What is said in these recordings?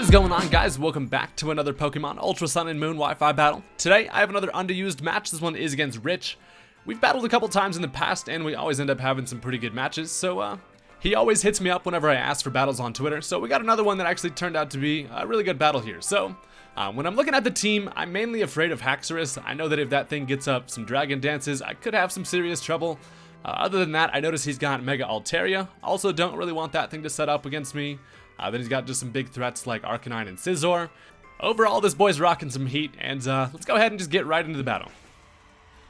What is going on, guys? Welcome back to another Pokemon Ultra Sun and Moon Wi-Fi battle. Today I have another underused match. This one is against Rich. We've battled a couple times in the past and we always end up having some pretty good matches, so he always hits me up whenever I ask for battles on Twitter. So we got another one that actually turned out to be a really good battle here. So when I'm looking at the team, I'm mainly afraid of Haxorus. I know that if that thing gets up some dragon dances, I could have some serious trouble. Other than that, I notice he's got Mega Altaria. Also don't really want that thing to set up against me. Then he's got just some big threats like Arcanine and Seizure. Overall, this boy's rocking some heat, and let's go ahead and just get right into the battle.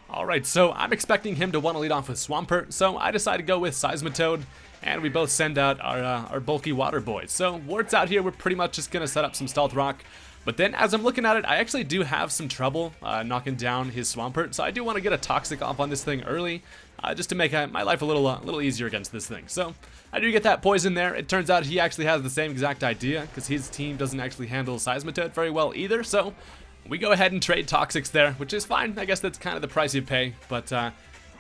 Alright, so I'm expecting him to want to lead off with Swampert, so I decide to go with Seismitoad, and we both send out our bulky water boys. So Wart's out here, we're pretty much just going to set up some Stealth Rock. But then as I'm looking at it, I actually do have some trouble knocking down his Swampert, so I do want to get a Toxic off on this thing early, just to make my life a little easier against this thing. So I do get that poison there. It turns out he actually has the same exact idea, because his team doesn't actually handle Seismitoad very well either, so we go ahead and trade Toxics there, which is fine. I guess that's kind of the price you pay, but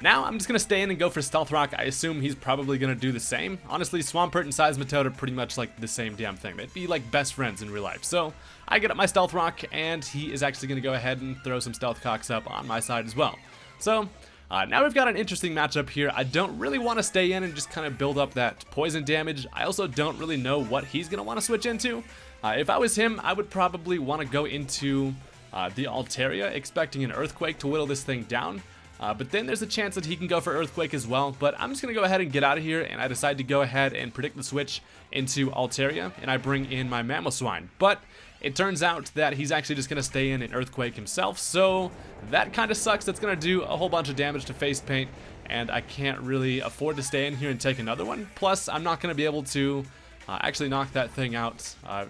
now I'm just going to stay in and go for Stealth Rock. I assume he's probably going to do the same. Honestly, Swampert and Seismitoad are pretty much like the same damn thing. They'd be like best friends in real life. So I get up my Stealth Rock, and he is actually going to go ahead and throw some Stealth Cocks up on my side as well. So now we've got an interesting matchup here. I don't really want to stay in and just kind of build up that poison damage. I also don't really know what he's going to want to switch into. If I was him, I would probably want to go into the Altaria, expecting an Earthquake to whittle this thing down. But then there's a chance that he can go for Earthquake as well. But I'm just going to go ahead and get out of here, and I decide to go ahead and predict the switch into Altaria, and I bring in my Mamoswine. But it turns out that he's actually just going to stay in an Earthquake himself, so that kind of sucks. That's going to do a whole bunch of damage to Face Paint, and I can't really afford to stay in here and take another one. Plus, I'm not going to be able to actually knock that thing out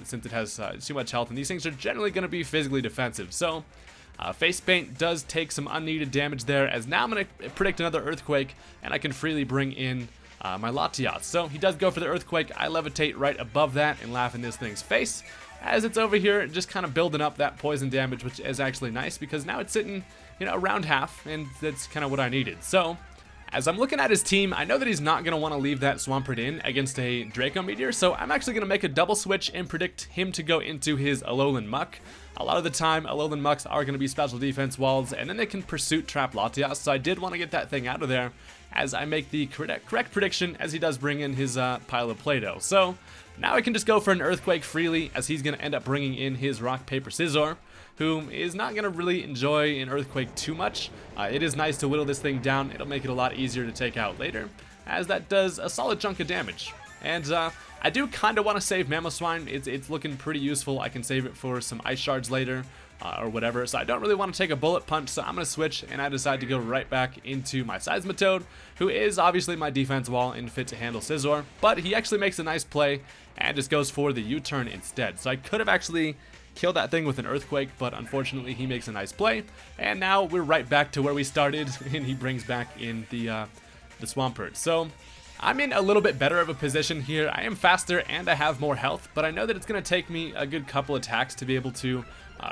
since it has too much health, and these things are generally going to be physically defensive. So Face Paint does take some unneeded damage there, as now I'm going to predict another Earthquake, and I can freely bring in my Latias. So he does go for the Earthquake. I levitate right above that and laugh in this thing's face, as it's over here just kind of building up that poison damage, which is actually nice, because now it's sitting, around half, and that's kind of what I needed. So as I'm looking at his team, I know that he's not going to want to leave that Swampert in against a Draco Meteor, so I'm actually going to make a double switch and predict him to go into his Alolan Muck. A lot of the time, Alolan Mucks are going to be special defense walls, and then they can Pursuit Trap Latias, so I did want to get that thing out of there as I make the correct prediction, as he does bring in his pile of Play-Doh. So now I can just go for an Earthquake freely, as he's going to end up bringing in his Rock, Paper, Scissor, who is not going to really enjoy an Earthquake too much. It is nice to whittle this thing down. It'll make it a lot easier to take out later, as that does a solid chunk of damage. And I do kind of want to save Mamoswine. It's looking pretty useful. I can save it for some Ice Shards later, or whatever. So I don't really want to take a Bullet Punch, so I'm going to switch, and I decide to go right back into my Seismitoad, who is obviously my defense wall and fit to handle Scizor, but he actually makes a nice play and just goes for the U-turn instead. So I could have actually killed that thing with an Earthquake, but unfortunately he makes a nice play, and now we're right back to where we started, and he brings back in the Swampert. So I'm in a little bit better of a position here. I am faster and I have more health, but I know that it's going to take me a good couple attacks to be able to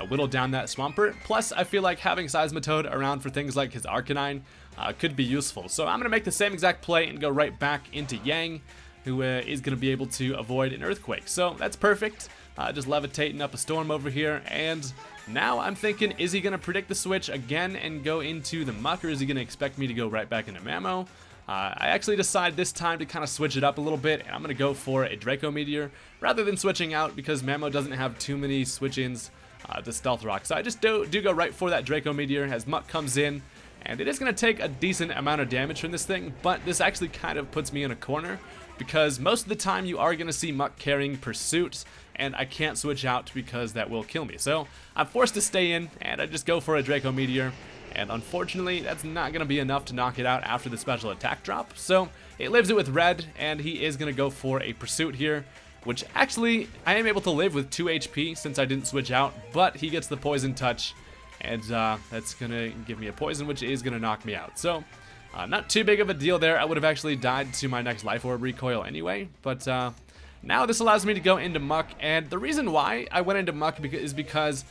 whittle down that Swampert. Plus, I feel like having Seismitoad around for things like his Arcanine could be useful. So I'm going to make the same exact play and go right back into Yang, who is going to be able to avoid an Earthquake. So that's perfect. Just levitating up a storm over here, and now I'm thinking, is he going to predict the switch again and go into the Muck, or is he going to expect me to go right back into Mamo? I actually decide this time to kind of switch it up a little bit, and I'm going to go for a Draco Meteor rather than switching out, because Mamo doesn't have too many switch-ins to Stealth Rock. So I just do go right for that Draco Meteor as Muck comes in, and it is going to take a decent amount of damage from this thing, but this actually kind of puts me in a corner, because most of the time you are going to see Muck carrying Pursuit, and I can't switch out because that will kill me. So I'm forced to stay in, and I just go for a Draco Meteor, and unfortunately that's not going to be enough to knock it out after the special attack drop. So it lives it with Red, and he is going to go for a Pursuit here, which actually I am able to live with 2 HP since I didn't switch out, but he gets the Poison Touch, and that's going to give me a Poison, which is going to knock me out. So not too big of a deal there. I would have actually died to my next Life Orb recoil anyway, but now this allows me to go into Muck, and the reason why I went into Muck is because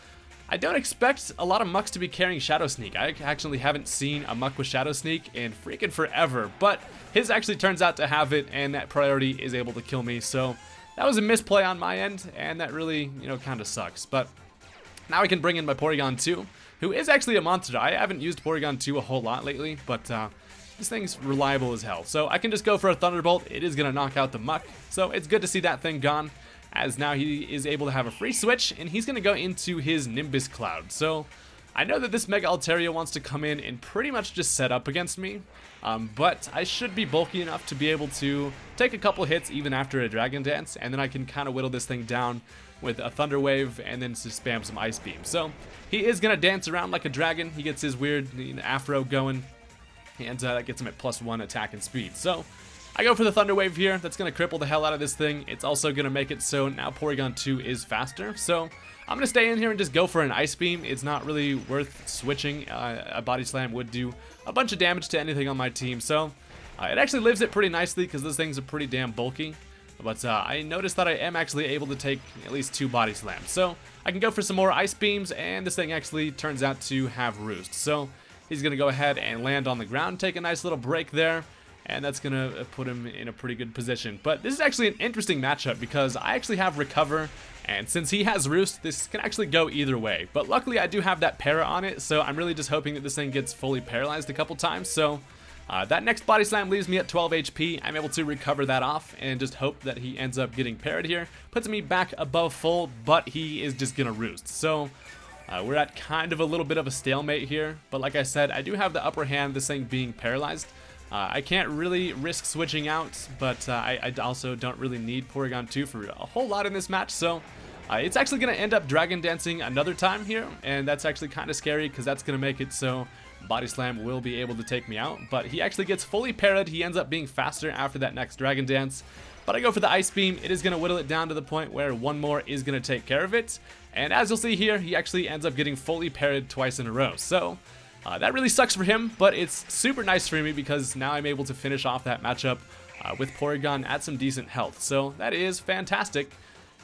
I don't expect a lot of Mucks to be carrying Shadow Sneak. I actually haven't seen a Muck with Shadow Sneak in freaking forever, but his actually turns out to have it, and that priority is able to kill me, so that was a misplay on my end, and that really, kind of sucks. But now I can bring in my Porygon 2, who is actually a monster. I haven't used Porygon 2 a whole lot lately, but this thing's reliable as hell. So I can just go for a Thunderbolt. It is going to knock out the Muck. So it's good to see that thing gone, as now he is able to have a free switch, and he's going to go into his Nimbus Cloud. So I know that this Mega Altaria wants to come in and pretty much just set up against me, but I should be bulky enough to be able to take a couple hits even after a Dragon Dance, and then I can kind of whittle this thing down with a Thunder Wave and then just spam some Ice Beam. So he is going to dance around like a dragon. He gets his weird afro going, and that gets him at +1 attack and speed. So I go for the Thunder Wave here. That's going to cripple the hell out of this thing. It's also going to make it so now Porygon 2 is faster. So I'm going to stay in here and just go for an Ice Beam. It's not really worth switching. A Body Slam would do a bunch of damage to anything on my team. So it actually lives it pretty nicely because those things are pretty damn bulky. But I noticed that I am actually able to take at least 2 Body Slams. So I can go for some more Ice Beams, and this thing actually turns out to have Roost. So he's going to go ahead and land on the ground, take a nice little break there, and that's going to put him in a pretty good position. But this is actually an interesting matchup because I actually have Recover, and since he has Roost, this can actually go either way. But luckily I do have that Para on it, so I'm really just hoping that this thing gets fully paralyzed a couple times. So that next Body Slam leaves me at 12 HP. I'm able to recover that off and just hope that he ends up getting parried here. Puts me back above full, but he is just going to Roost. So we're at kind of a little bit of a stalemate here. But like I said, I do have the upper hand, this thing being paralyzed. I can't really risk switching out, but I also don't really need Porygon 2 for a whole lot in this match. So it's actually going to end up Dragon Dancing another time here, and that's actually kind of scary because that's going to make it so Body Slam will be able to take me out. But he actually gets fully parried. He ends up being faster after that next Dragon Dance. But I go for the Ice Beam. It is going to whittle it down to the point where one more is going to take care of it. And as you'll see here, he actually ends up getting fully parried twice in a row. So that really sucks for him, but it's super nice for me because now I'm able to finish off that matchup with Porygon at some decent health. So that is fantastic.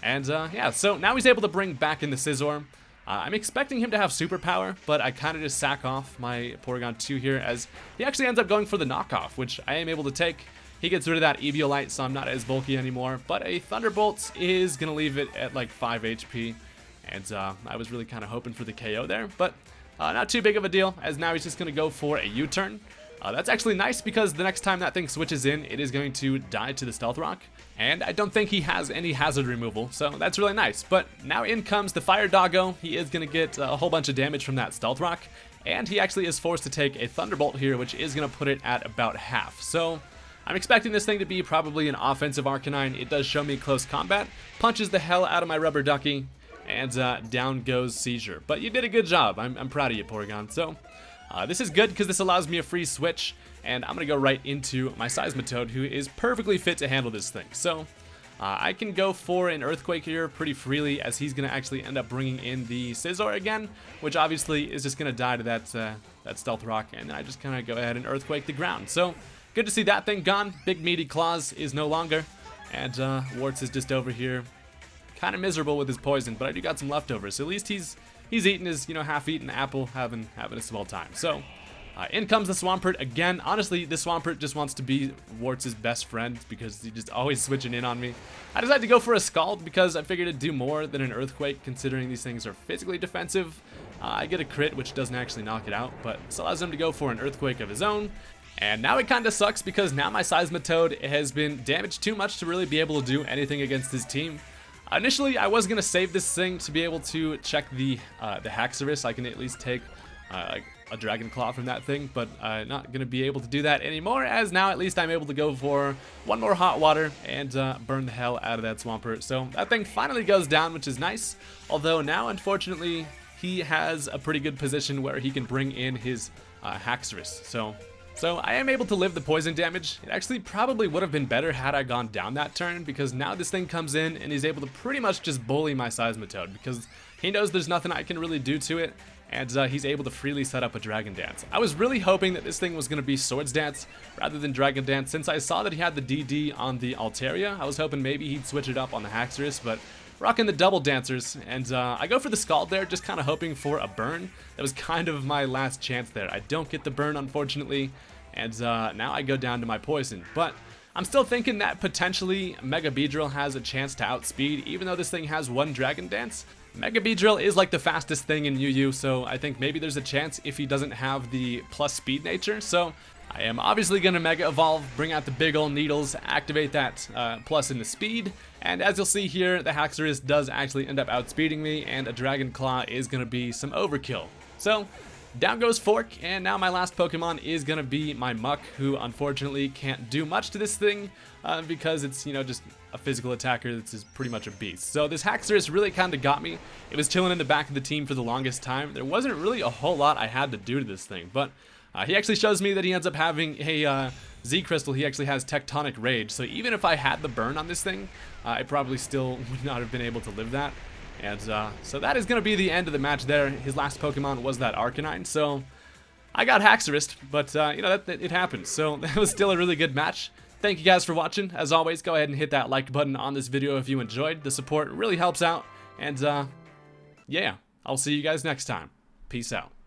And yeah, so now he's able to bring back in the Seizure. I'm expecting him to have superpower, but I kind of just sack off my Porygon 2 here as he actually ends up going for the knockoff, which I am able to take. He gets rid of that Eviolite, so I'm not as bulky anymore, but a Thunderbolt is going to leave it at like 5 HP, and I was really kind of hoping for the KO there, but not too big of a deal, as now he's just going to go for a U-turn. That's actually nice because the next time that thing switches in, it is going to die to the Stealth Rock, and I don't think he has any hazard removal, so that's really nice. But now in comes the Fire Doggo. He is going to get a whole bunch of damage from that Stealth Rock, and he actually is forced to take a Thunderbolt here, which is going to put it at about half. So I'm expecting this thing to be probably an offensive Arcanine. It does show me close combat, punches the hell out of my Rubber Ducky, and down goes Seizure. But you did a good job. I'm proud of you, Porygon. So this is good because this allows me a free switch, and I'm going to go right into my Seismitoad, who is perfectly fit to handle this thing. So I can go for an Earthquake here pretty freely, as he's going to actually end up bringing in the Seizure again, which obviously is just going to die to that Stealth Rock, and then I just kind of go ahead and Earthquake the ground. So good to see that thing gone. Big Meaty Claws is no longer, and Warts is just over here kind of miserable with his poison, but I do got some leftovers, so at least he's eating his, half-eaten apple, having a small time. So in comes the Swampert again. Honestly, this Swampert just wants to be Warts' best friend because he's just always switching in on me. I decided to go for a Scald because I figured it'd do more than an Earthquake, considering these things are physically defensive. I get a crit, which doesn't actually knock it out, but this allows him to go for an Earthquake of his own. And now it kind of sucks because now my Seismitoad has been damaged too much to really be able to do anything against his team. Initially, I was going to save this thing to be able to check the Haxorus. I can at least take like a Dragon Claw from that thing, but not going to be able to do that anymore, as now at least I'm able to go for one more Hot Water and burn the hell out of that Swampert. So that thing finally goes down, which is nice, although now, unfortunately, he has a pretty good position where he can bring in his Haxorus. So I am able to live the poison damage. It actually probably would have been better had I gone down that turn, because now this thing comes in and he's able to pretty much just bully my Seismitoad because he knows there's nothing I can really do to it, and he's able to freely set up a Dragon Dance. I was really hoping that this thing was going to be Swords Dance rather than Dragon Dance, since I saw that he had the DD on the Altaria. I was hoping maybe he'd switch it up on the Haxorus, but rocking the double dancers, and I go for the Scald there, just kind of hoping for a burn. That was kind of my last chance there. I don't get the burn, unfortunately, and now I go down to my poison. But I'm still thinking that potentially Mega Beedrill has a chance to outspeed, even though this thing has 1 Dragon Dance. Mega Beedrill is like the fastest thing in UU, so I think maybe there's a chance if he doesn't have the plus speed nature. So I am obviously going to Mega Evolve, bring out the big ol' needles, activate that plus in the speed, and as you'll see here, the Haxorus does actually end up outspeeding me, and a Dragon Claw is going to be some overkill. So down goes Fork, and now my last Pokemon is going to be my Muck, who unfortunately can't do much to this thing because it's, you know, just a physical attacker that's just pretty much a beast. So this Haxorus really kind of got me. It was chilling in the back of the team for the longest time. There wasn't really a whole lot I had to do to this thing, but he actually shows me that he ends up having a Z Crystal. He actually has Tectonic Rage, so even if I had the burn on this thing, I probably still would not have been able to live that. And so that is going to be the end of the match there. His last Pokemon was that Arcanine, so I got Haxorus, but you know, it happened. So that was still a really good match. Thank you guys for watching. As always, go ahead and hit that like button on this video if you enjoyed. The support really helps out. And yeah, I'll see you guys next time. Peace out.